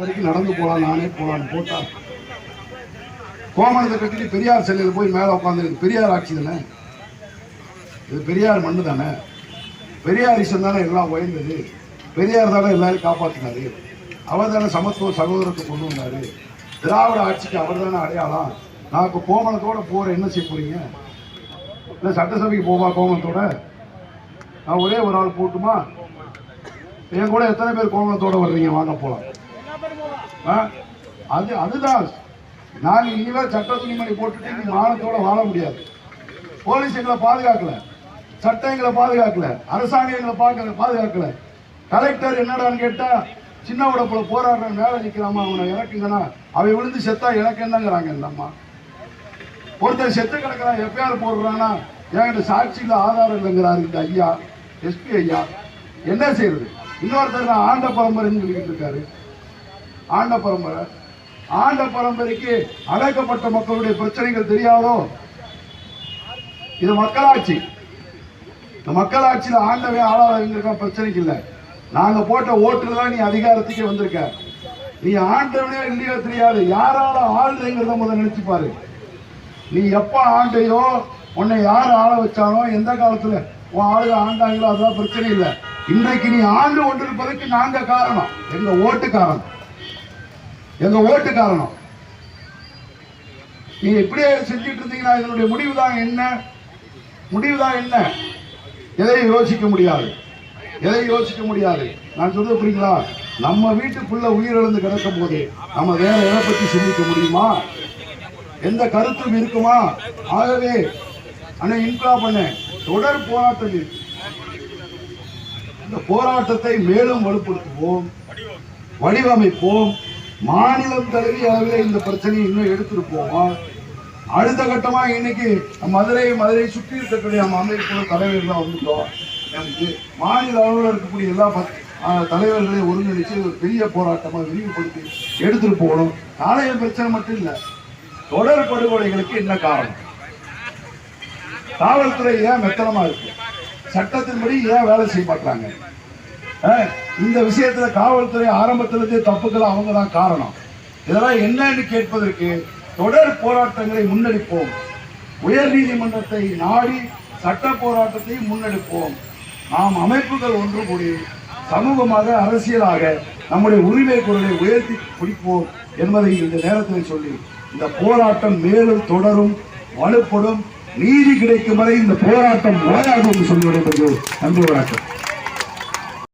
வரைக்கும் நடந்து போகலாம், நானே போகலான்னு போட்டா கோமணத்தை கட்டிட்டு பெரியார் சிலையில் போய் மேலே உட்காந்துருக்கு. பெரியார் ஆட்சி தானே இது, பெரியார் மண்ணு தானே, பெரியார் இசம் தானே எல்லாம் உயர்ந்தது, பெரியார் தானே எல்லாரும் காப்பாற்றினாரு, அவர் தானே சமத்துவ சகோதரத்தை கொண்டு வந்தாரு, திராவிட ஆட்சிக்கு அவர் தானே அடையாளம். நான் இப்போ கோமணத்தோட போகிற என்ன செய்ய போறீங்க? இல்லை சட்டசபைக்கு போவா கோமணத்தோட? நான் ஒரே ஒரு ஆள் போட்டுமா? என் கூட எத்தனை பேர் கோமணத்தோட வர்றீங்க? வாங்க போகலாம். அதுதான் நாங்கள் இனிமேல் சட்ட துணிமணி போட்டுட்டு நீ மானத்தோட வாழ முடியாது. போலீஸ் எங்களை பாதுகாக்கல, சட்டம் எங்களை பாதுகாக்கல, அரசாங்கம் எங்களை பாதுகாக்கல. கலெக்டர் என்னடான்னு கேட்டா சின்ன உடப்புல போராடுற மேல நிற்கிறாமா, அவனை இறக்குங்கன்னா அவன் விழுந்து செத்தா எனக்கு என்னங்கிறாங்க. இல்லம்மா, ஒருத்தர் செத்து கிடக்கிறான், எப்பயாரு போடுறான்னா என்கிட்ட சாட்சியில் ஆதாரம் இல்லைங்கிறாரு இந்த ஐயா, எஸ்பி ஐயா. என்ன செய்யறது? இன்னொருத்தர் நான் ஆண்ட பரம்பரைன்னு சொல்லிக்கிட்டு இருக்காரு. ஆண்ட பரம்பரை, ஆண்ட பரம்பரைக்கு அடக்கப்பட்ட மக்களுடைய பிரச்சனைகள் தெரியாதோ? இது மக்களாட்சி. இந்த மக்களாட்சியில் ஆண்டவே ஆளாளங்க பிரச்சனைக்கு இல்லை. நாங்க போட்ட ஓட்டுல தான் நீ அதிகாரத்துக்கே வந்திருக்க. நீ ஆண்டவனே இல்லையோ தெரியாது, யாரால ஆளுங்கிறத முதல்ல நினைச்சு பாரு. நீ எப்ப ஆண்டையோ, உன்னை யார் ஆள வச்சானோ, எந்த காலத்துல உன் ஆளுக ஆண்டாங்களோ அதெல்லாம் பிரச்சனை இல்லை. இன்றைக்கு நீ ஆண்டு கொண்டிருப்பதற்கு நாங்க காரணம், எங்க ஓட்டு காரணம், எங்க ஓட்டு காரணம். நீ இப்படியே செஞ்சுட்டு இருந்தீங்கன்னா இதனுடைய முடிவுதான் என்ன? முடிவுதான் என்ன? எதையும் யோசிக்க முடியாது, எதையும் யோசிக்க முடியாது. நான் சொல்றது புரியுங்களா? நம்ம வீட்டுக்குள்ள உயிரிழந்து கிடக்கும் போது நம்ம வேற எதை பத்தி சிந்திக்க முடியுமா? எந்த கருத்தும் இருக்குமா? ஆகவே அண்ணா இன்க்ளாப் பண்ண தொடர் போராட்டம் இருக்கு. இந்த போராட்டத்தை மேலும் வலுப்படுத்துவோம், வடிவமைப்போம். மாநிலம் தழுவிய அளவில் இந்த பிரச்சனையை இன்னும் எடுத்துட்டு போவோம். அடுத்த கட்டமா இன்னைக்கு மதுரை சுற்றி இருக்கக்கூடிய அமைப்பு தலைவர்களாக வந்துட்டோம். மாநில அளவில் இருக்கக்கூடிய எல்லா தலைவர்களையும் ஒருங்கிணைச்சு ஒரு பெரிய போராட்டமாக விரிவுபடுத்தி எடுத்துட்டு போகணும். நாளைய பிரச்சனை மட்டும் இல்லை, தொடர் படுகொலைகளுக்கு என்ன காரணம்? காவல்துறை ஏன் மெத்தனமா இருக்கு? சட்டத்தின்படி ஏன் வேலை செய்ய மாட்டாங்க? இந்த விஷயத்துல காவல்துறை ஆரம்பத்திலிருந்தே தப்புக்கள் அவங்க தான் காரணம். இதெல்லாம் என்னன்னு கேட்பதற்கு தொடர் போராட்டங்களை முன்னெடுப்போம். உயர் நீதிமன்றத்தை நாடி சட்ட போராட்டத்தை முன்னெடுப்போம். நாம் அமைப்புகள் ஒன்று கூடி சமூகமாக, அரசியலாக நம்முடைய உரிமை குரலை உயர்த்தி பிடிப்போம் என்பதை இந்த நேரத்தில் சொல்லி இந்த போராட்டம் மேலும் தொடரும், வலுப்படும். நீதி கிடைக்கும் வரை இந்த போராட்டம் ஓயாது என்று சொல்லி நன்றி. வணக்கம்.